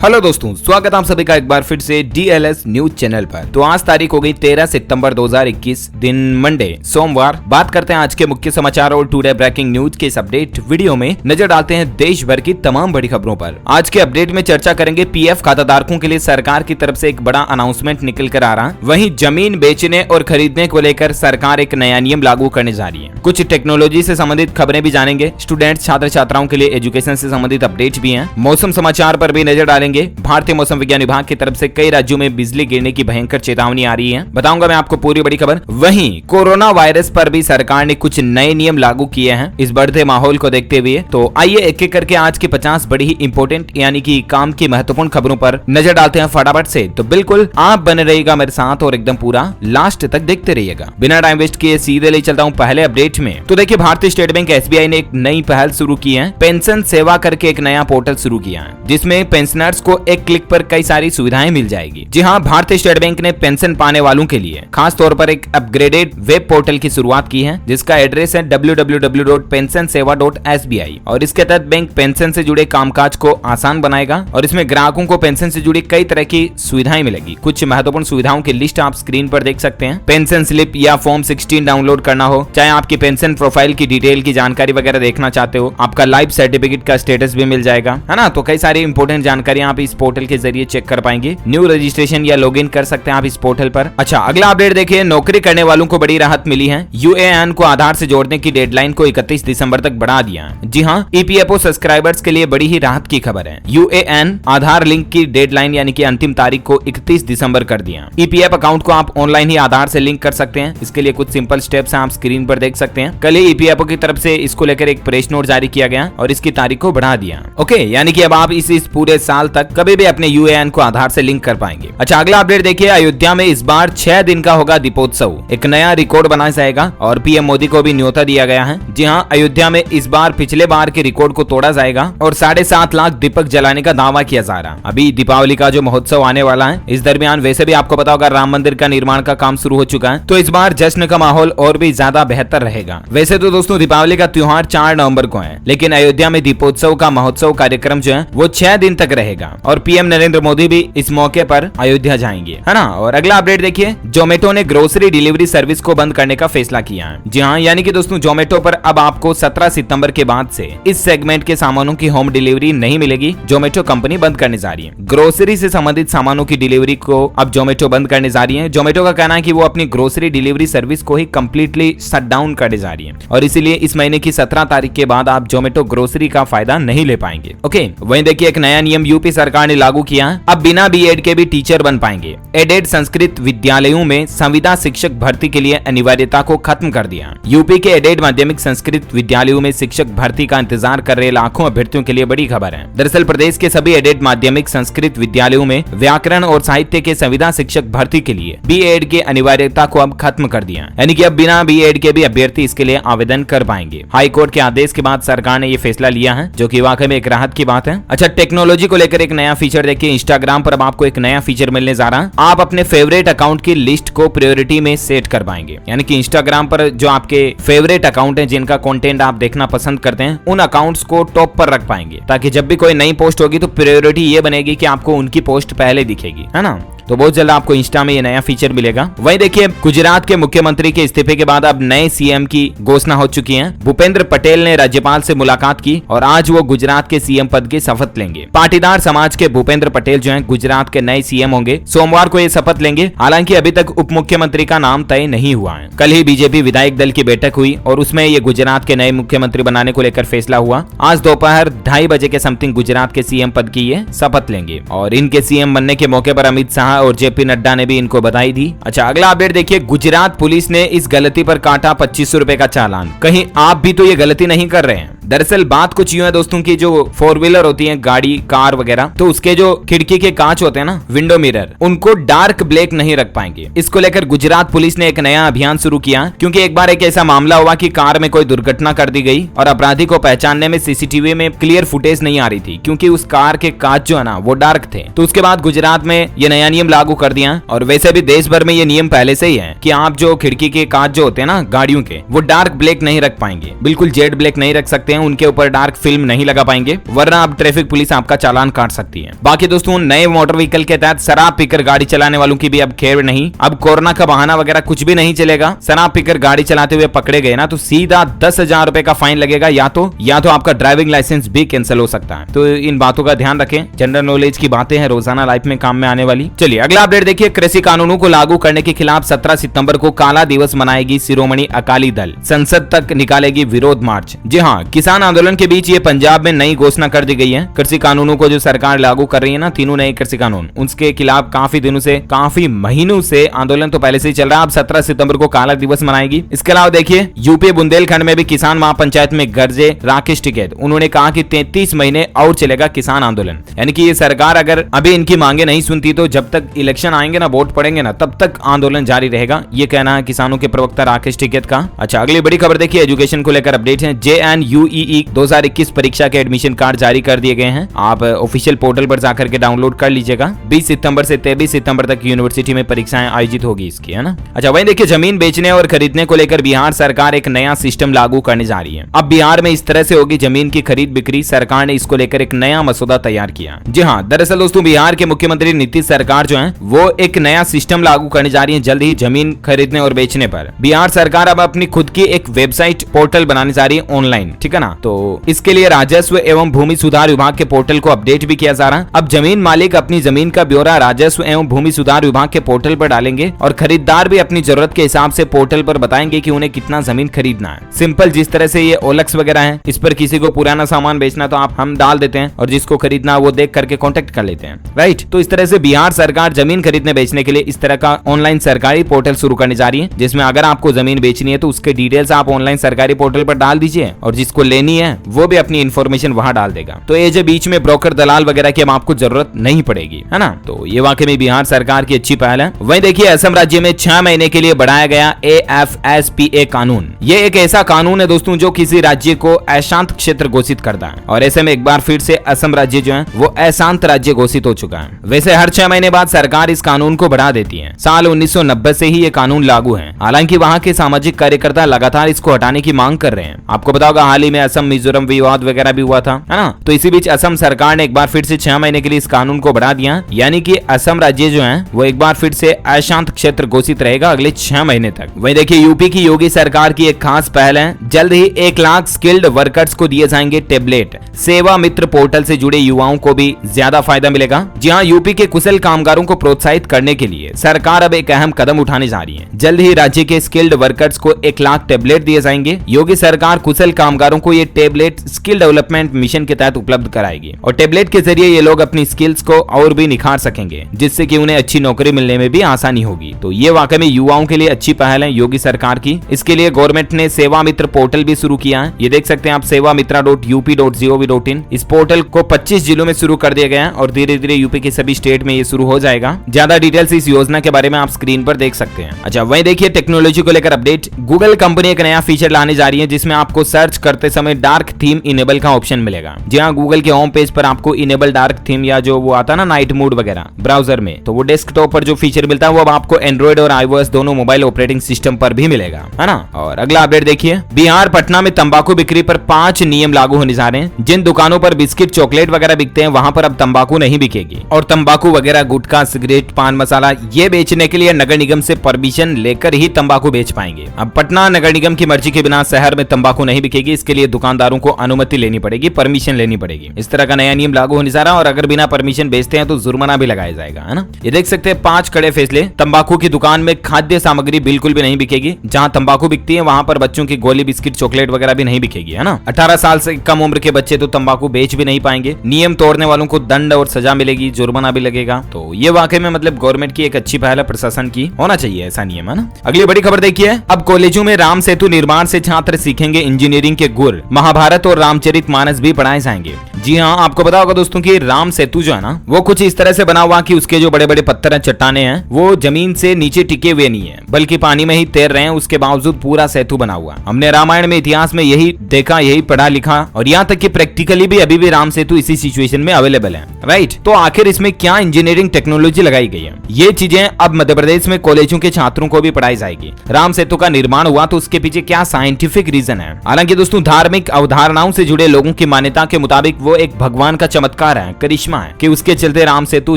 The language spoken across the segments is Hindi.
हेलो दोस्तों, स्वागत आप सभी का एक बार फिर से DLS न्यूज चैनल पर। तो आज तारीख हो गई 13 सितंबर 2021, दिन मंडे सोमवार। बात करते हैं आज के मुख्य समाचार और टुडे ब्रेकिंग न्यूज के इस अपडेट वीडियो में नजर डालते हैं देश भर की तमाम बड़ी खबरों पर। आज के अपडेट में चर्चा करेंगे PF खाताधारकों के लिए सरकार की तरफ से एक बड़ा अनाउंसमेंट निकल कर आ रहा। वहीं जमीन बेचने और खरीदने को लेकर सरकार एक नया नियम लागू करने जा रही है। कुछ टेक्नोलॉजी से संबंधित खबरें भी जानेंगे। स्टूडेंट छात्र छात्राओं के लिए एजुकेशन से संबंधित अपडेट भी है। मौसम समाचार पर भी नजर डालेंगे। भारतीय मौसम विज्ञान विभाग की तरफ से कई राज्यों में बिजली गिरने की भयंकर चेतावनी आ रही है। बताऊंगा मैं आपको पूरी बड़ी खबर। वहीं कोरोना वायरस पर भी सरकार ने कुछ नए नियम लागू किए हैं इस बढ़ते माहौल को देखते हुए। तो आइए एक एक करके आज की 50 बड़ी ही इंपॉर्टेंट यानी कि काम की महत्वपूर्ण खबरों पर नजर डालते हैं फटाफट से। तो बिल्कुल आप बने रहिएगा मेरे साथ और एकदम पूरा लास्ट तक देखते रहिएगा। बिना टाइम वेस्ट किए सीधे ले चलता हूँ पहले अपडेट में। तो देखिए, भारतीय स्टेट बैंक SBI ने एक नई पहल शुरू की है। पेंशन सेवा करके एक नया पोर्टल शुरू किया है जिसमें पेंशनर्स को एक क्लिक पर कई सारी सुविधाएं मिल जाएगी। जी हां, भारतीय स्टेट बैंक ने पेंशन पाने वालों के लिए खास तौर पर एक अपग्रेडेड वेब पोर्टल की शुरुआत की है जिसका एड्रेस है www.pensionseva.sbi और इसके तहत बैंक पेंशन से जुड़े कामकाज को आसान बनाएगा और इसमें ग्राहकों को पेंशन से जुड़ी कई तरह की सुविधाएं मिलेगी। कुछ महत्वपूर्ण सुविधाओं की लिस्ट आप स्क्रीन पर देख सकते हैं। पेंशन स्लिप या फॉर्म 16 डाउनलोड करना हो, चाहे आपकी पेंशन प्रोफाइल की डिटेल की जानकारी वगैरह देखना चाहते हो, आपका लाइफ सर्टिफिकेट का स्टेटस भी मिल जाएगा, है ना। तो कई सारी इंपॉर्टेंट जानकारियां आप इस पोर्टल के जरिए चेक कर पाएंगे। न्यू रजिस्ट्रेशन या लॉगिन कर सकते हैं आप इस पोर्टल पर। अच्छा, अगला अपडेट देखिए, नौकरी करने वालों को बड़ी राहत मिली है। UAN को आधार से जोड़ने की डेडलाइन को 31 दिसंबर तक बढ़ा दिया है। जी हां, EPFO सब्सक्राइबर्स के लिए बड़ी ही राहत की खबर है। UAN आधार लिंक की डेडलाइन यानी कि अंतिम तारीख को 31 दिसंबर कर दिया। EPF अकाउंट को आप ऑनलाइन ही आधार से लिंक कर सकते हैं। इसके लिए कुछ सिंपल स्टेप्स आप स्क्रीन पर देख सकते हैं। कल ही EPFO की तरफ से इसको लेकर एक प्रेस नोट जारी किया गया और इसकी तारीख को बढ़ा दिया। ओके, यानी कि अब आप इस पूरे साल तक कभी भी अपने UAN को आधार से लिंक कर पाएंगे। अच्छा, अगला अपडेट देखिए, अयोध्या में इस बार 6 दिन का होगा दीपोत्सव। एक नया रिकॉर्ड बनाया जाएगा और PM मोदी को भी न्योता दिया गया है। जी हां, अयोध्या में इस बार पिछले बार के रिकॉर्ड को तोड़ा जाएगा और 7.5 लाख दीपक जलाने का दावा किया जा रहा है। अभी दीपावली का जो महोत्सव आने वाला है, इस दरमियान वैसे भी आपको पता होगा राम मंदिर का निर्माण का काम शुरू हो चुका है, तो इस बार जश्न का माहौल और भी ज्यादा बेहतर रहेगा। वैसे तो दोस्तों दीपावली का त्योहार 4 नवंबर को है, लेकिन अयोध्या में दीपोत्सव का महोत्सव कार्यक्रम जो है वो 6 दिन तक रहेगा और PM नरेंद्र मोदी भी इस मौके पर अयोध्या जाएंगे, है ना। और अगला अपडेट देखिए, जोमेटो ने ग्रोसरी डिलीवरी सर्विस को बंद करने का फैसला किया है। जी हाँ, यानी कि दोस्तों जोमेटो पर अब आपको 17 सितंबर के बाद से इस सेगमेंट के सामानों की होम डिलीवरी नहीं मिलेगी। जोमेटो कंपनी बंद करने जा रही है। ग्रोसरी से संबंधित सामानों की डिलीवरी को अब जोमेटो बंद करने जा रही है। जोमेटो का कहना है कि वो अपनी ग्रोसरी डिलीवरी सर्विस को ही कंप्लीटली शट डाउन करने जा रही है और इसीलिए इस महीने की 17 तारीख के बाद आप जोमेटो ग्रोसरी का फायदा नहीं ले पाएंगे। ओके, वहीं देखिए एक नया नियम यूपी सरकार ने लागू किया है। अब बिना BEd के भी टीचर बन पाएंगे। एडेड संस्कृत विद्यालयों में संविदा शिक्षक भर्ती के लिए अनिवार्यता को खत्म कर दिया। यूपी के एडेड माध्यमिक संस्कृत विद्यालयों में शिक्षक भर्ती का इंतजार कर रहे लाखों अभ्यर्थियों के लिए बड़ी खबर है। दरअसल प्रदेश के सभी एडेड माध्यमिक संस्कृत विद्यालयों में व्याकरण और साहित्य के संविदा शिक्षक भर्ती के लिए BEd की अनिवार्यता को अब खत्म कर दिया, यानी कि अब बिना BEd के भी अभ्यर्थी इसके लिए आवेदन कर पाएंगे। हाई कोर्ट के आदेश के बाद सरकार ने ये फैसला लिया है, जो कि वाकई में एक राहत की बात है। अच्छा, टेक्नोलॉजी को लेकर एक नया फीचर देखिए, इंस्टाग्राम पर अब आपको एक नया फीचर मिलने जा रहा है। आप अपने फेवरेट अकाउंट की लिस्ट को प्रायोरिटी में सेट कर पाएंगे, यानी कि इंस्टाग्राम पर जो आपके फेवरेट अकाउंट हैं, जिनका कंटेंट आप देखना पसंद करते हैं, उन अकाउंट्स को टॉप पर रख पाएंगे ताकि जब भी कोई नई पोस्ट होगी तो प्रायोरिटी ये बनेगी कि आपको उनकी पोस्ट पहले दिखेगी, है ना। तो बहुत जल्द आपको इंस्टा में ये नया फीचर मिलेगा। वहीं देखिए, गुजरात के मुख्यमंत्री के इस्तीफे के बाद अब नए CM की घोषणा हो चुकी है। भूपेंद्र पटेल ने राज्यपाल से मुलाकात की और आज वो गुजरात के CM पद की शपथ लेंगे। पाटीदार समाज के भूपेंद्र पटेल जो हैं गुजरात के नए CM होंगे। सोमवार को ये शपथ लेंगे। हालांकि अभी तक उप मुख्यमंत्री का नाम तय नहीं हुआ है। कल ही BJP विधायक दल की बैठक हुई और उसमें ये गुजरात के नए मुख्यमंत्री बनाने को लेकर फैसला हुआ। आज दोपहर 2:30 बजे के समथिंग गुजरात के CM पद की ये शपथ लेंगे और इनके CM बनने के मौके पर अमित शाह और JP नड्डा ने भी इनको बधाई दी। अच्छा, अगला अपडेट देखिए, गुजरात पुलिस ने इस गलती पर काटा 2500 रुपए का चालान। कहीं आप भी तो ये गलती नहीं कर रहे हैं। दरअसल बात कुछ यूं है दोस्तों की, जो 4 व्हीलर होती है, गाड़ी कार वगैरह, तो उसके जो खिड़की के कांच होते हैं ना, विंडो मिरर, उनको डार्क ब्लैक नहीं रख पाएंगे। इसको लेकर गुजरात पुलिस ने एक नया अभियान शुरू किया क्योंकि एक बार एक ऐसा मामला हुआ कि कार में कोई दुर्घटना कर दी गई और अपराधी को पहचानने में CCTV में क्लियर फुटेज नहीं आ रही थी क्योंकि उस कार के कांच जो है ना वो डार्क थे। तो उसके बाद गुजरात में ये नया नियम लागू कर दिया और वैसे भी देश भर में ये नियम पहले से ही है कि आप जो खिड़की के कांच जो होते हैं ना गाड़ियों के, वो डार्क ब्लैक नहीं रख पाएंगे, बिल्कुल जेड ब्लैक नहीं रख सकते। हैं उनके ऊपर डार्क फिल्म नहीं लगा पाएंगे, वरना अब ट्रैफिक पुलिस आपका चालान काट सकती है। बाकी दोस्तों नए मोटर व्हीकल के तहत शराब पीकर गाड़ी चलाने वालों की भी अब खैर नहीं, अब कोरोना का बहाना वगैरह कुछ भी नहीं चलेगा। शराब पीकर गाड़ी चलाते हुए पकड़े गए ना तो सीधा 10,000 रुपए का फाइन लगेगा, या तो आपका ड्राइविंग लाइसेंस भी कैंसिल हो सकता है। तो इन बातों का ध्यान रखें, जनरल नॉलेज की बातें हैं, रोजाना लाइफ में काम में आने वाली। चलिए अगला अपडेट देखिए, कृषि कानूनों को लागू करने के खिलाफ 17 सितंबर को काला दिवस मनाएगी शिरोमणि अकाली दल, संसद तक निकालेगी विरोध मार्च। जी हाँ, किसान आंदोलन के बीच ये पंजाब में नई घोषणा कर दी गई है। कृषि कानूनों को जो सरकार लागू कर रही है ना, तीनों नए कृषि कानून, उसके खिलाफ काफी दिनों से, काफी महीनों से आंदोलन तो पहले से ही चल रहा है। अब 17 सितंबर को काला दिवस मनाएगी। इसके अलावा देखिए यूपी बुंदेलखंड में भी किसान महापंचायत में गरजे राकेश टिकैत, उन्होंने कहा कि 33 महीने और चलेगा किसान आंदोलन। यानी कि ये सरकार अगर अभी इनकी मांगे नहीं सुनती तो जब तक इलेक्शन आएंगे ना, वोट पड़ेंगे ना, तब तक आंदोलन जारी रहेगा। ये कहना है किसानों के प्रवक्ता राकेश टिकैत का। अच्छा अगली बड़ी खबर देखिए, एजुकेशन को लेकर अपडेट है। JNUEE 2021 परीक्षा के एडमिशन कार्ड जारी कर दिए गए हैं। आप ऑफिशियल पोर्टल पर जाकर के डाउनलोड कर लीजिएगा। 20 सितंबर से 23 सितंबर तक यूनिवर्सिटी में परीक्षाएं आयोजित होगी इसकी, है ना। अच्छा वहीं देखिए, जमीन बेचने और खरीदने को लेकर बिहार सरकार एक नया सिस्टम लागू करने जा रही है। अब बिहार में इस तरह से होगी जमीन की खरीद बिक्री। सरकार ने इसको लेकर एक नया मसौदा तैयार किया। जी हाँ, दरअसल दोस्तों बिहार के मुख्यमंत्री नीतीश सरकार जो है वो एक नया सिस्टम लागू करने जा रही है जल्द ही जमीन खरीदने और बेचने पर। बिहार सरकार अब अपनी खुद की एक वेबसाइट पोर्टल बनाने जा रही है ऑनलाइन, ठीक है ना। तो इसके लिए राजस्व एवं भूमि सुधार विभाग के पोर्टल को अपडेट भी किया जा रहा है। अब जमीन मालिक अपनी जमीन का ब्यौरा राजस्व एवं भूमि सुधार विभाग के पोर्टल पर डालेंगे और खरीदार भी अपनी जरूरत के हिसाब से पोर्टल पर बताएंगे कि उन्हें कितना जमीन खरीदना है। सिंपल, जिस तरह से ये ओलक्स वगैरह है, इस पर किसी को पुराना सामान बेचना तो हम डाल देते हैं और जिसको खरीदना वो देख करके कांटेक्ट कर लेते हैं, राइट। तो इस तरह से बिहार सरकार जमीन खरीदने बेचने के लिए इस तरह का ऑनलाइन सरकारी पोर्टल शुरू करने जा रही है, जिसमें अगर आपको जमीन बेचनी है तो उसके डिटेल्स आप ऑनलाइन सरकारी पोर्टल पर डाल दीजिए और जिसको लेनी है वो भी अपनी इन्फॉर्मेशन वहां डाल देगा। तो ये जो बीच में ब्रोकर दलाल वगैरह की अब आपको जरूरत नहीं पड़ेगी, है ना। तो ये वाकई में बिहार सरकार की अच्छी पहल है। वहीं देखिए, असम राज्य में 6 महीने के लिए बढ़ाया गया AFSPA कानून। ये एक ऐसा कानून है दोस्तों जो किसी राज्य को अशांत क्षेत्र घोषित करता है और ऐसे में एक बार फिर से असम राज्य जो है वो अशांत राज्य घोषित हो चुका है। वैसे हर 6 महीने बाद सरकार इस कानून को बढ़ा देती है। साल 1990 से ही ये कानून लागू है। हालांकि वहाँ के सामाजिक कार्यकर्ता लगातार इसको हटाने की मांग कर रहे हैं। आपको बताओ हाल ही में असम मिजोरम विवाद वगैरह भी हुआ था, है ना। तो इसी बीच असम सरकार ने एक बार फिर से 6 महीने के लिए इस कानून को बढ़ा दिया, यानी कि असम राज्य जो है वो एक बार फिर से अशांत क्षेत्र घोषित रहेगा अगले 6 महीने तक। वहीं देखिए, यूपी की योगी सरकार की एक खास पहल है। जल्द ही 1 लाख स्किल्ड वर्कर्स को दिए जाएंगे टेबलेट। सेवा मित्र पोर्टल से जुड़े युवाओं को भी ज्यादा फायदा मिलेगा। जी हाँ, यूपी के कुशल कामगारों को प्रोत्साहित करने के लिए सरकार अब एक अहम कदम उठाने जा रही है। जल्द ही राज्य के स्किल्ड वर्कर्स को 1 लाख टेबलेट दिए जाएंगे। योगी सरकार कुशल कामगारों को ये टेबलेट स्किल डेवलपमेंट मिशन के तहत उपलब्ध कराएगी और टेबलेट के जरिए ये लोग अपनी स्किल्स को और भी निखार सकेंगे, जिससे कि उन्हें अच्छी नौकरी मिलने में भी आसानी होगी। तो ये वाकई में युवाओं के लिए अच्छी पहल है योगी सरकार की। इसके लिए गवर्नमेंट ने सेवा मित्र पोर्टल भी शुरू किया है। ये देख सकते हैं आप, sevamitra.up.gov.in। इस पोर्टल को 25 जिलों में शुरू कर दिया गया है और धीरे धीरे यूपी के सभी स्टेट में ये शुरू हो जाएगा। ज्यादा डिटेल्स इस योजना के बारे में आप स्क्रीन पर देख सकते हैं। अच्छा वहीं देखिए, टेक्नोलॉजी को लेकर अपडेट। गूगल कंपनी एक नया फीचर लाने जा रही है जिसमें आपको सर्च करते समय डार्क थीम इनेबल का ऑप्शन मिलेगा। जी हाँ, गूगल के होम पेज पर आपको इनेबल डार्क थीम या जो वो आता ना नाइट मोड वगैरह ब्राउजर में, तो वो डेस्कटॉप पर जो फीचर मिलता है वो अब आपको एंड्रॉइड और iOS दोनों मोबाइल ऑपरेटिंग सिस्टम पर भी मिलेगा, है ना। और अगला अपडेट देखिए, बिहार पटना में तंबाकू बिक्री पर 5 नियम लागू होने जा रहे हैं। जिन दुकानों पर बिस्किट चॉकलेट वगैरह बिकते हैं वहां पर अब तंबाकू नहीं बिकेगी और तंबाकू वगैरह गुटखा सिगरेट पान मसाला ये बेचने के लिए नगर निगम से परमिशन लेकर ही तंबाकू बेच पाएंगे। अब पटना नगर निगम की मर्जी के बिना शहर में तंबाकू नहीं बिकेगी। इसके लिए दुकानदारों को अनुमति लेनी पड़ेगी, परमिशन लेनी पड़ेगी। इस तरह का नया नियम लागू होने जा रहा है और अगर बिना परमिशन बेचते हैं तो जुर्माना भी लगाया जाएगा, है ना। ये देख सकते हैं 5 कड़े फैसले। तंबाकू की दुकान में खाद्य सामग्री बिल्कुल भी नहीं बिकेगी। जहां तंबाकू बिकती है वहां पर बच्चों की गोली बिस्किट चॉकलेट वगैरह भी नहीं बिकेगी, है ना। 18 साल से कम उम्र के बच्चे तो तंबाकू बेच भी नहीं पाएंगे। नियम तोड़ने वालों को दंड और सजा मिलेगी, जुर्माना भी लगेगा। तो ये वाकई में मतलब गवर्नमेंट की एक अच्छी पहल है, प्रशासन की होना चाहिए ऐसा नियम, है ना। अगली बड़ी खबर देखिए, अब कॉलेजों में राम सेतु निर्माण से छात्र सीखेंगे इंजीनियरिंग के गुर। महाभारत और रामचरितमानस भी पढ़ाए जाएंगे। जी हाँ, आपको पता होगा दोस्तों कि राम सेतु जो है ना वो कुछ इस तरह से बना हुआ कि उसके जो बड़े बड़े पत्थर हैं, चट्टाने हैं, वो जमीन से नीचे टिके हुए नहीं है बल्कि पानी में ही तैर रहे हैं। उसके बावजूद पूरा सेतु बना हुआ। हमने रामायण में इतिहास में यही देखा, यही पढ़ा लिखा और यहाँ तक कि प्रैक्टिकली भी अभी भी राम सेतु इसी सिचुएशन में अवेलेबल है, राइट। तो आखिर इसमें क्या इंजीनियरिंग टेक्नोलॉजी लगाई गई है? ये चीजें अब मध्य प्रदेश में कॉलेजों के छात्रों को भी पढ़ाई जाएगी। राम सेतु का निर्माण हुआ तो उसके पीछे क्या साइंटिफिक रीजन है? हालांकि दोस्तों धार्मिक अवधारणाओं से जुड़े लोगों की मान्यता के मुताबिक वो एक भगवान का चमत्कार है, करिश्मा है कि उसके चलते राम सेतु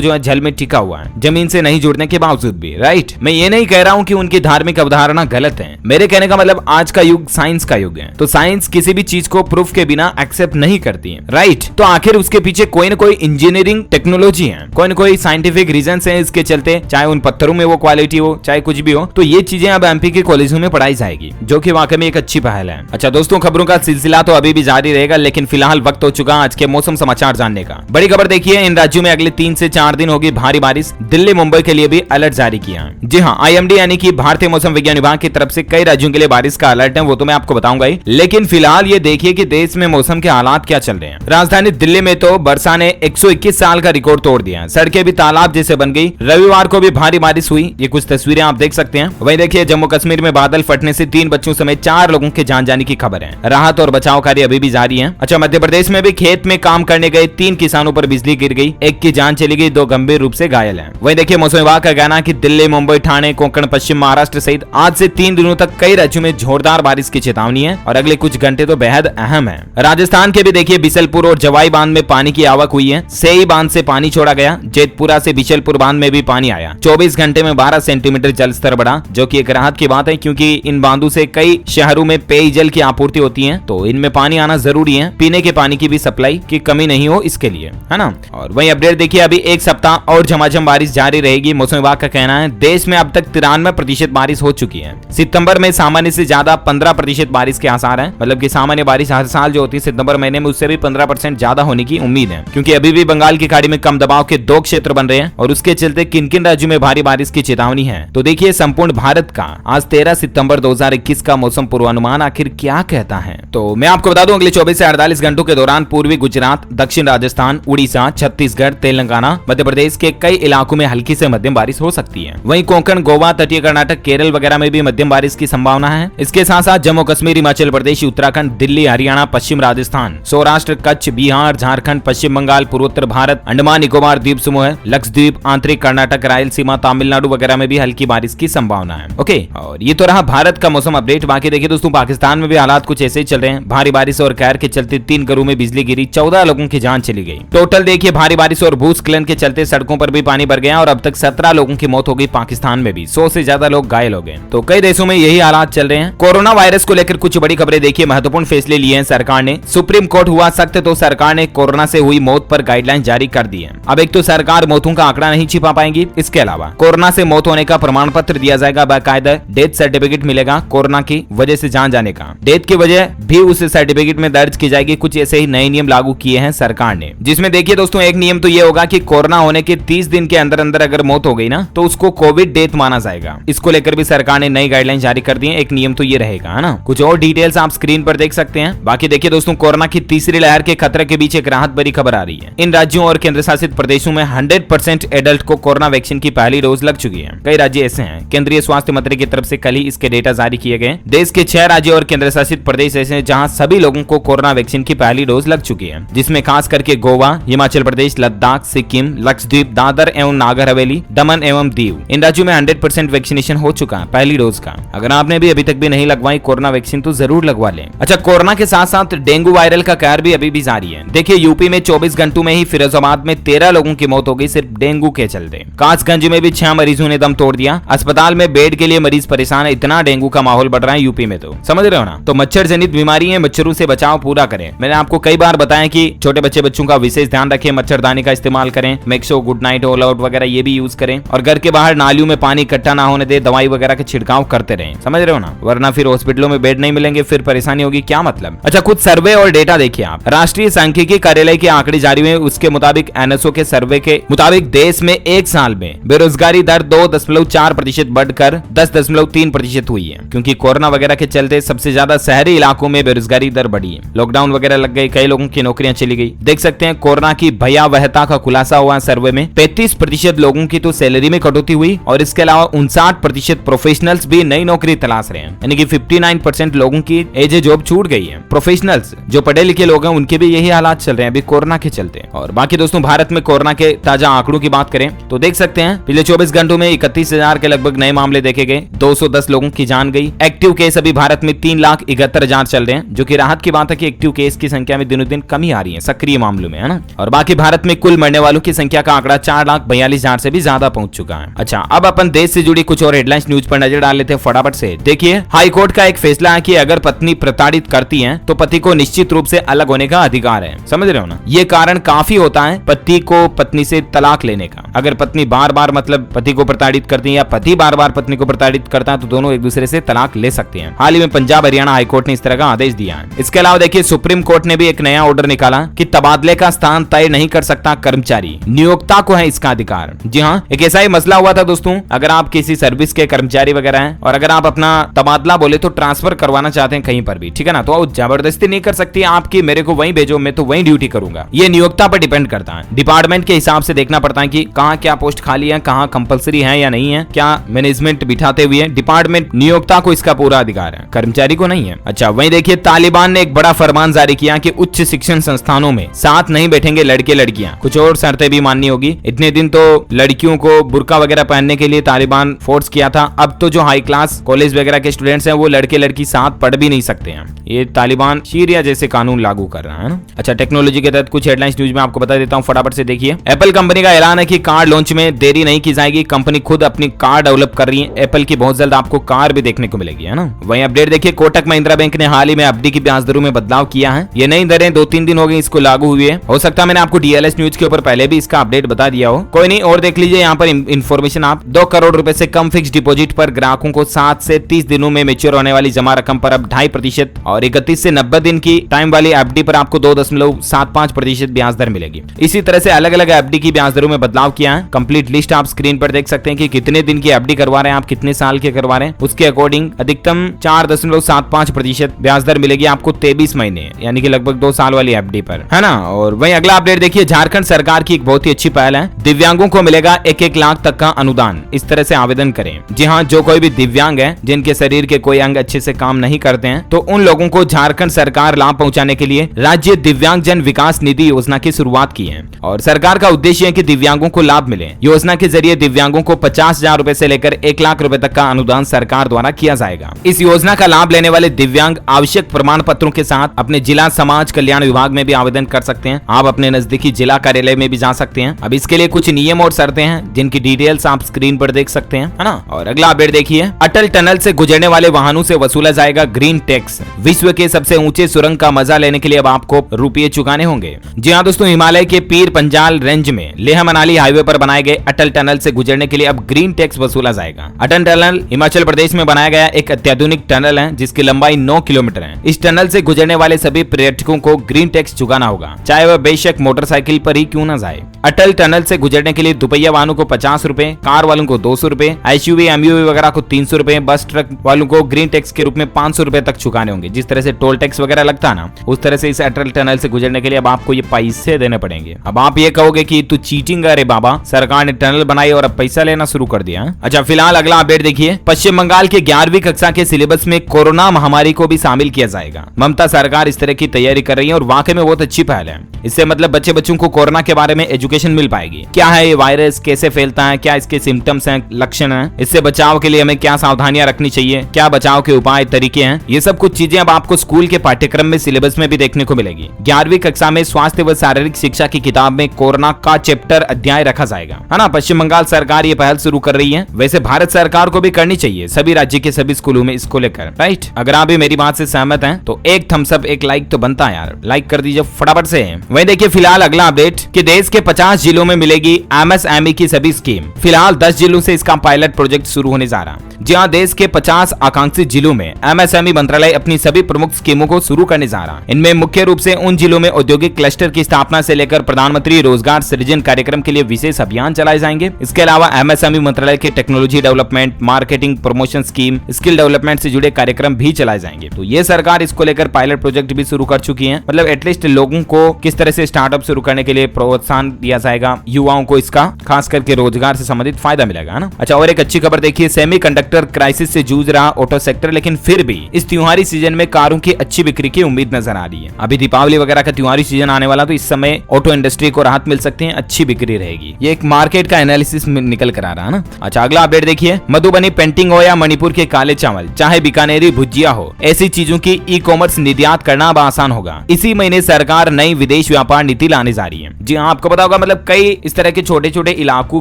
जो है जल में टिका हुआ है, जमीन से नहीं जुड़ने के बावजूद भी। राइट, मैं ये नहीं कह रहा हूँ कि उनकी धार्मिक अवधारणा गलत है। मेरे कहने का मतलब आज का युग साइंस का युग है, तो साइंस किसी भी चीज को प्रूफ के बिना एक्सेप्ट नहीं करती है। राइट, तो आखिर उसके पीछे कोई ना कोई इंजीनियरिंग टेक्नोलॉजी है, कोई ना कोई साइंटिफिक रीजन है इसके चलते, चाहे उन पत्थरों में वो क्वालिटी हो, चाहे कुछ भी हो। तो ये चीजें अब एमपी के कॉलेजों में पढ़ाई जाएगी, जो कि वाकई में एक अच्छी पहल है। अच्छा दोस्तों, खबरों का सिलसिला तो अभी भी जारी रहेगा, लेकिन फिलहाल वक्त हो चुका आज के मौसम समाचार जानने का। बड़ी खबर देखिए, इन राज्यों में अगले 3 से 4 दिन होगी भारी बारिश। दिल्ली मुंबई के लिए भी अलर्ट जारी किया। जी हाँ, आईएमडी यानी कि भारतीय मौसम विज्ञान विभाग की तरफ से कई राज्यों के लिए बारिश का अलर्ट है, वो तो मैं आपको बताऊंगा ही। लेकिन फिलहाल ये देखिए कि देश में मौसम के हालात क्या चल रहे हैं। राजधानी दिल्ली में तो वर्षा ने 121 साल का रिकॉर्ड तोड़ दिया। सड़कें भी तालाब जैसे बन गई। रविवार को भी भारी बारिश हुई, ये कुछ तस्वीरें आप देख सकते हैं। वहीं देखिए, जम्मू कश्मीर में बादल फटने से 3 बच्चों समेत 4 लोगों के जान जाने की खबर है। राहत और बचाव कार्य अभी भी जारी है। अच्छा, मध्य प्रदेश में भी खेत में काम करने गए 3 किसानों पर बिजली गिर गई, एक की जान चली गई, 2 गंभीर रूप से घायल हैं। वहीं देखिए, मौसम विभाग का कहना है कि दिल्ली, मुंबई, ठाणे, कोंकण, पश्चिम महाराष्ट्र सहित आज से 3 दिनों तक कई राज्यों में जोरदार बारिश की चेतावनी है और अगले कुछ घंटे तो बेहद अहम है। राजस्थान के भी देखिए बिशलपुर और जवाई बांध में पानी की आवक हुई है। सेई बांध से पानी छोड़ा गया। जेतपुरा से बिशलपुर बांध में भी पानी आया। 24 घंटे में 12 सेंटीमीटर जल स्तर बढ़ा, जो कि एक राहत की बात है, क्योंकि इन बांधों से कई शहरों में पेयजल की आपूर्ति होती है, तो इनमें पानी आना जरूरी है। पीने के पानी की भी सप्लाई की कमी नहीं हो इसके लिए, है ना। और वही अपडेट देखिए, अभी एक सप्ताह और झमाझम बारिश जारी रहेगी। मौसम विभाग का कहना है देश में अब तक 93% बारिश हो चुकी है। सितंबर में सामान्य से ज्यादा 15% बारिश के आसार हैं, मतलब कि सामान्य बारिश हर साल जो होती है सितंबर महीने में, उससे भी 15% ज्यादा होने की उम्मीद है, क्योंकि अभी भी बंगाल की खाड़ी में कम दबाव के 2 क्षेत्र बन रहे हैं और उसके चलते किन किन राज्यों में भारी बारिश की चेतावनी है। तो देखिए, संपूर्ण भारत का आज 13 सितंबर 2021 का मौसम पूर्वानुमान आखिर क्या कहता है। तो मैं आपको बता दूं, अगले 24 से 48 घंटों के दौरान पूर्वी गुजरात, दक्षिण राजस्थान, उड़ीसा, छत्तीसगढ़, तेलंगाना, मध्य प्रदेश के कई इलाकों में हल्की से मध्यम बारिश हो सकती है। वहीं कोंकण, गोवा, तटीय कर्नाटक, केरल वगैरह में भी मध्यम बारिश की संभावना है। इसके साथ साथ जम्मू कश्मीर, हिमाचल प्रदेश, उत्तराखंड, दिल्ली, हरियाणा, पश्चिम राजस्थान, सौराष्ट्र, कच्छ, बिहार, झारखंड, पश्चिम बंगाल, पूर्वोत्तर भारत, अंडमान निकोबार द्वीप समूह, लक्षद्वीप, आंतरिक कर्नाटक, रायलसीमा, तमिलनाडु वगैरह में भी हल्की बारिश की संभावना है। ओके, और ये तो रहा भारत का मौसम अपडेट। बाकी देखिए दोस्तों, पाकिस्तान में भी हालात कुछ ऐसे ही चल रहे हैं। भारी बारिश और कहर के चलते 3 घरों में बिजली गिरी, 14 लोगों की जान चली गई। टोटल देखिए, भारी बारिश और भूस्खलन के चलते सड़कों पर भी पानी भर गया और अब तक 17 लोगों की मौत हो गई। पाकिस्तान में भी 100 से ज्यादा लोग घायल हो गए। तो कई देशों में यही हालात चल रहे हैं। कोरोना वायरस को लेकर कुछ बड़ी खबरें देखिए, महत्वपूर्ण फैसले लिए हैं सरकार ने। सुप्रीम कोर्ट हुआ सख्त, तो सरकार ने कोरोना से हुई मौत पर गाइडलाइन जारी कर दी है। अब एक तो सरकार मौतों का आंकड़ा नहीं छिपा पाएंगी, इसके अलावा कोरोना से मौत होने का प्रमाण पत्र दिया जाएगा, बाकायदा डेथ सर्टिफिकेट मिलेगा कोरोना की वजह से जान जाने का। डेथ की वजह भी उस सर्टिफिकेट में दर्ज की जाएगी। कुछ ऐसे ही नए नियम लागू किए हैं सरकार ने, जिसमें देखिए दोस्तों, एक नियम तो ये होगा कि कोरोना होने के 30 दिन के अंदर अंदर अगर मौत हो गई ना, तो उसको कोविड डेथ माना जाएगा। इसको लेकर भी सरकार ने नई गाइडलाइन जारी कर दी है। एक नियम तो ये रहेगा, है ना। कुछ और डिटेल्स आप स्क्रीन पर देख सकते हैं। बाकी देखिए दोस्तों, कोरोना की तीसरी लहर के खतरे के बीच एक राहत भरी खबर आ रही है। इन राज्यों और केंद्र शासित प्रदेशों में 100% एडल्ट को कोरोना वैक्सीन की पहली डोज लग चुकी है। कई राज्य ऐसे हैं, केंद्रीय स्वास्थ्य मंत्री की तरफ से कल ही इसके डेटा जारी किए गए। देश के 6 राज्य और केंद्र शासित प्रदेश ऐसे हैं जहां सभी लोगों को कोरोना वैक्सीन की पहली डोज लग चुकी है, जिसमें खास करके गोवा, हिमाचल प्रदेश, लद्दाख, सिक्किम, लक्षद्वीप, दादर एवं नागर हवेली, दमन एवं दीव, इन राज्यों में 100% वैक्सीनेशन हो चुका है पहली डोज का। अगर आपने भी अभी तक भी नहीं लगवाई कोरोना वैक्सीन, तो जरूर लगवा लें। अच्छा, कोरोना के साथ साथ डेंगू वायरल का कहर भी अभी भी जारी है। देखिए, यूपी में 24 घंटों में ही फिरोजाबाद में 13 लोगों की मौत हो गई सिर्फ डेंगू के चलते। कासगंज में भी 6 मरीजों ने दम तोड़ दिया। अस्पताल में बेड के लिए मरीज परेशान है, इतना डेंगू का माहौल बढ़ रहा है यूपी में, तो समझ रहे हो ना। तो मच्छर जनित बीमारी है, मच्छरों से बचाव पूरा करें। मैंने आपको कई बार बताया कि छोटे बच्चों का विशेष ध्यान रखें, मच्छरदानी का इस्तेमाल करें, Maxo, good night, all out वगैरह ये भी यूज करें, और घर के बाहर नालियों में पानी इकट्ठा ना होने दे, दवाई वगैरह का छिड़काव करते रहें, समझ रहे हो ना, वरना फिर हॉस्पिटलों में बेड नहीं मिलेंगे, फिर परेशानी होगी। क्या मतलब। अच्छा, कुछ सर्वे और डेटा देखिए आप। राष्ट्रीय सांख्यिकी कार्यालय के आंकड़े जारी हुए, उसके मुताबिक एनएसओ के सर्वे के मुताबिक देश में एक साल में बेरोजगारी दर 2.4% बढ़कर 10.3% हुई है, क्योंकि कोरोना वगैरह के चलते सबसे ज्यादा शहरी इलाकों में बेरोजगारी दर बढ़ी है। लॉकडाउन वगैरह लग गई, कई लोगों की नौकरियां चली गई। देख सकते हैं कोरोना की भयावहता का खुलासा हुआ सर्वे में। 35% लोगों की तो सैलरी में कटौती हुई और इसके अलावा 59% प्रोफेशनल्स भी नई नौकरी तलाश रहे हैं, यानी कि 59% लोगों की एज जॉब छूट गई है। प्रोफेशनल्स जो पढ़े लिखे लोग हैं उनके भी यही हालात चल रहे हैं अभी कोरोना के चलते। और बाकी दोस्तों, भारत में कोरोना के ताजा आंकड़ों की बात करें तो देख सकते हैं पिछले 24 घंटों में 31,000 के लगभग नए मामले देखे गए, 210 लोगों की जान गई। एक्टिव केस अभी भारत में 3,71,000 चल रहे हैं, जो कि राहत की बात है कि एक्टिव केस की संख्या में दिनों दिन कमी आ रही है सक्रिय मामलों में, है ना। और बाकी भारत में कुल मरने वालों की संख्या का आंकड़ा 4,42,000 से भी ज्यादा पहुंच चुका है। अच्छा, अब अपन देश से जुड़ी कुछ और हेडलाइंस न्यूज पर नजर डाल लेते हैं फटाफट से। देखिए, हाई कोर्ट का एक फैसला है कि अगर पत्नी प्रताड़ित करती है तो पति को निश्चित रूप से अलग होने का अधिकार है। समझ रहे हो ना, ये कारण काफी होता है पति को पत्नी से तलाक लेने का। अगर पत्नी बार बार मतलब पति को प्रताड़ित करती है या पति बार बार पत्नी को प्रताड़ित करता है तो दोनों एक दूसरे से तलाक ले सकते हैं। हाल ही में पंजाब हरियाणा हाईकोर्ट ने इस तरह का आदेश दिया है। इसके अलावा देखिए, सुप्रीम कोर्ट ने भी एक नया ऑर्डर निकाला कि तबादले का स्थान तय नहीं कर सकता कर्मचारी, नियोक्ता को है इसका अधिकार। जी हाँ, एक ऐसा ही मसला हुआ था दोस्तों, अगर आप किसी सर्विस के कर्मचारी वगैरह हैं और अगर आप अपना तबादला बोले तो ट्रांसफर करवाना चाहते हैं कहीं पर भी, ठीक है ना, तो जबरदस्ती नहीं कर सकती आपकी मेरे को वहीं भेजो, मैं तो वहीं ड्यूटी करूंगा। ये नियोक्ता पर डिपेंड करता है। डिपार्टमेंट के हिसाब से देखना पड़ता है कि कहाँ क्या पोस्ट खाली है, कहाँ कंपलसरी है या नहीं है, क्या मैनेजमेंट बिठाते हुए डिपार्टमेंट नियोक्ता को इसका पूरा अधिकार है, कर्मचारी को नहीं है। अच्छा, वहीं देखिए, तालिबान ने एक बड़ा फरमान जारी किया कि उच्च शिक्षण संस्थानों में साथ नहीं बैठेंगे लड़के लड़कियां, कुछ और शर्तें भी माननी होगी। इतने दिन तो लड़कियों को बुर्का वगैरह पहनने के लिए तालिबान फोर्स किया था, अब तो जो हाई क्लास कॉलेज वगैरह के स्टूडेंट्स हैं वो लड़के लड़की साथ पढ़ भी नहीं सकते हैं। ये तालिबान शरिया जैसे कानून लागू कर रहा है ना। अच्छा, टेक्नोलॉजी के तहत कुछ हेडलाइंस न्यूज में आपको बता देता हूं फटाफट से। देखिए, एप्पल कंपनी का ऐलान है कि कार लॉन्च में देरी नहीं की जाएगी। कंपनी खुद अपनी कार डेवलप कर रही है। एप्पल की बहुत जल्द आपको कार भी देखने को मिलेगी, है ना। वहीं अपडेट देखिए, कोटक महिंद्रा बैंक ने हाल ही में एफडी की ब्याज दरों में बदलाव किया है। ये नई दरें 2-3 दिन हो गए इसको लागू हुए। हो सकता है मैंने आपको डीएलएस न्यूज के ऊपर पहले भी इसका अपडेट बता दिया हो, कोई नहीं, और देख लीजिए यहाँ पर इन्फॉर्मेशन। आप 2 करोड़ रुपए से कम फिक्स डिपॉजिट पर ग्राहकों को 7 से 30 दिनों में मेच्योर होने वाली जमा रकम पर अब 2.5% और 31 से 90 दिन की टाइम वाली एफडी पर आपको 2.75% ब्याज दर मिलेगी। इसी तरह से अलग अलग एफडी की ब्याज दरों में बदलाव किया है। कंप्लीट लिस्ट आप स्क्रीन पर देख सकते हैं कि कितने दिन की एफडी करवा रहे हैं आप, कितने साल के करवा रहे हैं, उसके अकॉर्डिंग अधिकतम 4.75% ब्याज दर मिलेगी आपको 23 महीने, यानी कि लगभग 2 साल वाली एफडी पर, है ना। और वहीं अगला अपडेट देखिए, झारखंड सरकार की एक बहुत ही अच्छी पहल है, दिव्यांगों को मिलेगा 1-1 लाख तक का अनुदान। इस तरह से आवेदन करें। जी हाँ, जो कोई भी दिव्यांग है जिनके शरीर के कोई अंग अच्छे से काम नहीं करते हैं तो उन लोगों को झारखंड सरकार लाभ पहुंचाने के लिए राज्य दिव्यांग जन विकास निधि योजना की शुरुआत की है। और सरकार का उद्देश्य है कि दिव्यांगों को लाभ मिले। योजना के जरिए दिव्यांगों को 50,000 रुपए से लेकर 1 लाख रुपए तक का अनुदान सरकार द्वारा किया जाएगा। इस योजना का लाभ लेने वाले दिव्यांग आवश्यक प्रमाण पत्रों के साथ अपने जिला समाज कल्याण विभाग में भी आवेदन कर सकते हैं। आप अपने नजदीकी जिला कार्यालय में भी जा सकते हैं। अब इसके लिए कुछ नियम और शर्तें हैं जिनकी डिटेल्स आप स्क्रीन पर देख सकते हैं, है ना। और अगला अपडेट देखिए, अटल टनल से गुजरने वाले वाहनों से वसूला जाएगा ग्रीन टैक्स। विश्व के सबसे ऊंचे सुरंग का मजा लेने के लिए अब आपको रुपये चुकाने होंगे। जी हाँ दोस्तों, हिमालय के पीर पंजाल रेंज में लेह मनाली हाईवे पर बनाए गए अटल टनल से गुजरने के लिए अब ग्रीन टैक्स वसूला जाएगा। अटल टनल हिमाचल प्रदेश में बनाया गया एक अत्याधुनिक टनल है जिसकी लंबाई 9 किलोमीटर है। इस टनल से गुजरने वाले सभी पर्यटकों को ग्रीन टैक्स चुकाना होगा, चाहे वह बेशक मोटरसाइकिल पर ही क्यों न जाए। अटल टनल से गुजरने के लिए दुपहिया वाहनों को 50 रुपए, कार वालों को 200 रुपए, एसयूवी एमयूवी वगैरह को 300 रुपए, बस ट्रक वालों को ग्रीन टैक्स के रूप में 500 रुपए तक चुकाने होंगे। जिस तरह से टोल टैक्स वगैरह लगता है ना, उस तरह से इस अटल टनल से गुजरने के लिए अब आपको ये पैसे देने पड़ेंगे। अब आप ये कहोगे कि तू चीटिंग करे बाबा, सरकार ने टनल बनाई और अब पैसा लेना शुरू कर दिया। अच्छा, फिलहाल अगला अपडेट देखिए, पश्चिम बंगाल के 11वीं कक्षा के सिलेबस में कोरोना महामारी को भी शामिल किया जाएगा। ममता सरकार इस तरह की तैयारी कर रही है और वाकई में बहुत अच्छी पहल है। इससे मतलब बच्चों को कोरोना के बारे में एजुकेशन मिल पाएगी। क्या है ये वायरस, कैसे फैलता है, क्या इसके सिम्टम्स हैं, लक्षण हैं, इससे बचाव के लिए हमें क्या सावधानियां रखनी चाहिए, क्या बचाव के उपाय तरीके हैं, ये सब कुछ चीजें अब आपको स्कूल के पाठ्यक्रम में सिलेबस में भी देखने को मिलेगी। 11वीं कक्षा में स्वास्थ्य व शारीरिक शिक्षा की किताब में कोरोना का चैप्टर अध्याय रखा जाएगा, है ना। पश्चिम बंगाल सरकार ये पहल शुरू कर रही है। वैसे भारत सरकार को भी करनी चाहिए सभी राज्य के सभी स्कूलों में इसको लेकर, राइट। अगर आप भी मेरी बात से सहमत हैं तो एक थम्स अप, एक लाइक तो बनता है यार, लाइक कर दीजिए फटाफट से। वहीं देखिए, फिलहाल अगला अपडेट कि देश के 50 जिलों में मिलेगी एमएसएमई की सभी स्कीम। फिलहाल 10 जिलों से इसका पायलट प्रोजेक्ट शुरू होने जा रहा है। जी हाँ, देश के 50 आकांक्षी जिलों में एमएसएमई मंत्रालय अपनी सभी प्रमुख स्कीमों को शुरू करने जा रहा है। इनमें मुख्य रूप से उन जिलों में औद्योगिक क्लस्टर की स्थापना से लेकर प्रधानमंत्री रोजगार सृजन कार्यक्रम के लिए विशेष अभियान चलाए जाएंगे। इसके अलावा एमएसएमई मंत्रालय के technology development, marketing, promotion scheme, skill development से जुड़े कार्यक्रम भी चलाए जाएंगे। तो ये सरकार इसको लेकर पायलट प्रोजेक्ट भी शुरू कर चुकी है। मतलब एटलीस्ट लोगों को किस तरह से स्टार्टअप शुरू करने के लिए प्रोत्साहन दिया जाएगा, युवाओं को इसका खास करके रोजगार से संबंधित फायदा मिलेगा, है ना। अच्छा, और एक अच्छी खबर देखिए, सेमीकंडक्टर क्राइसिस से जूझ रहा ऑटो सेक्टर, लेकिन फिर भी इस त्योहारी सीजन में कारों की अच्छी बिक्री की उम्मीद नजर आ रही है। अभी दीपावली वगैरह का त्योहारी सीजन आने वाला, तो इस समय ऑटो इंडस्ट्री को राहत मिल सकती है, अच्छी बिक्री रहेगी। ये एक मार्केट का एनालिसिस निकल कर आ रहा है ना। अच्छा, अगला अपडेट देखिए, मधुबनी पेंटिंग हो या मणिपुर के काले चावल, चाहे बीकानेरी भुजिया हो, ऐसी चीजों की ई कॉमर्स निर्यात करना अब आसान होगा। इसी महीने सरकार नई विदेश व्यापार नीति लाने जा रही है। जी हाँ, आपको पता होगा, मतलब कई इस तरह के छोटे छोटे इलाकों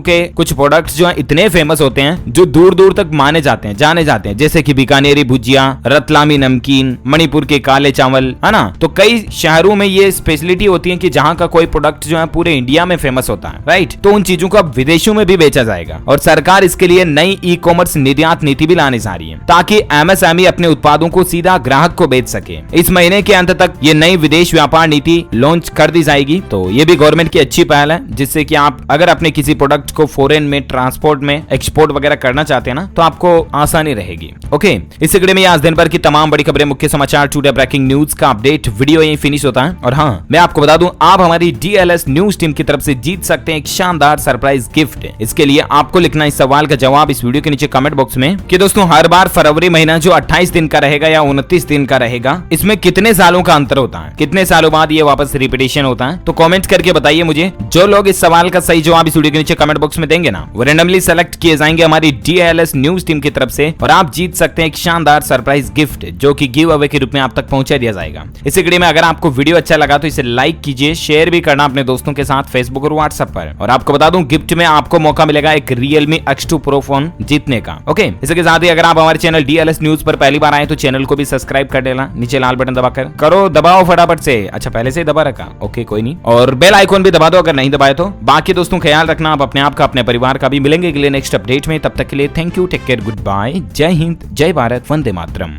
के कुछ प्रोडक्ट्स जो है इतने फेमस होते हैं जो दूर दूर तक माने जाते हैं, जाने जाते हैं, जैसे कि बीकानेरी भुजिया, रतलामी नमकीन, मणिपुर के काले चावल, है ना। तो कई शहरों में ये स्पेशलिटी होती है कि जहाँ का कोई प्रोडक्ट जो है पूरे इंडिया में फेमस होता है, राइट। तो उन चीजों को अब विदेशों में भी बेचा जाएगा और सरकार इसके लिए नई ई कॉमर्स निर्यात नीति भी लाने जा रही है ताकि एमएसएमई अपने उत्पादों को सीधा ग्राहक को बेच सके। इस महीने के अंत तक ये नई विदेश व्यापार नीति लॉन्च कर दी जाएगी। तो ये भी गवर्नमेंट की अच्छी पहल है, जिससे कि आप अगर अपने किसी प्रोडक्ट को फॉरेन में ट्रांसपोर्ट में एक्सपोर्ट वगैरह करना चाहते हैं ना, तो आपको आसानी रहेगी। ओके, इस वीडियो में आज दिन भर की तमाम बड़ी खबरें, मुख्य समाचार, टुडे ब्रेकिंग न्यूज का अपडेट वीडियो यहीं फिनिश होता है। और हाँ, मैं आपको बता दूं, आप हमारी DLS न्यूज टीम की तरफ से जीत सकते हैं एक शानदार सरप्राइज गिफ्ट। इसके लिए आपको लिखना इस सवाल का जवाब इस वीडियो के नीचे कमेंट बॉक्स में कि दोस्तों हर बार फरवरी महीना जो 28 दिन का रहेगा या 29 दिन का रहेगा, इसमें कितने सालों का अंतर होता है, कितने सालों बाद ये वापस रिपीटेशन होता है। तो कमेंट करके बताइए मुझे। जो लोग इस सवाल का सही जवाब इस वीडियो के नीचे कमेंट बॉक्स में देंगे ना, वो रैंडमली सेलेक्ट किए जाएंगे हमारी DLS न्यूज टीम की तरफ से और आप जीत सकते हैं एक शानदार सरप्राइज गिफ्ट जो कि गिव अवे के रूप में आप तक पहुंचा दिया जाएगा। इस वीडियो में अगर आपको वीडियो अच्छा लगा तो इसे लाइक कीजिए, शेयर भी करना अपने दोस्तों के साथ फेसबुक और व्हाट्सएप पर। और आपको बता दूं, गिफ्ट में आपको मौका मिलेगा एक Realme X2 Pro फोन जीतने का। ओके, इसके साथ ही अगर आप हमारे चैनल DLS न्यूज पर पहली बार आए तो चैनल को भी सब्सक्राइब कर देना, नीचे लाल बटन दबाकर करो, दबाओ फटाफट से। अच्छा, पहले से दबा रखा, ओके कोई नहीं। और बेल आइकॉन भी दबा दो अगर नहीं दबाए तो। बाकी दोस्तों ख्याल रखना आप अपने आप का, अपने परिवार का भी। मिलेंगे अगले नेक्स्ट अपडेट में, तब तक के लिए thank you, take care, good bye, जय हिंद, जय भारत, वंदे मातरम।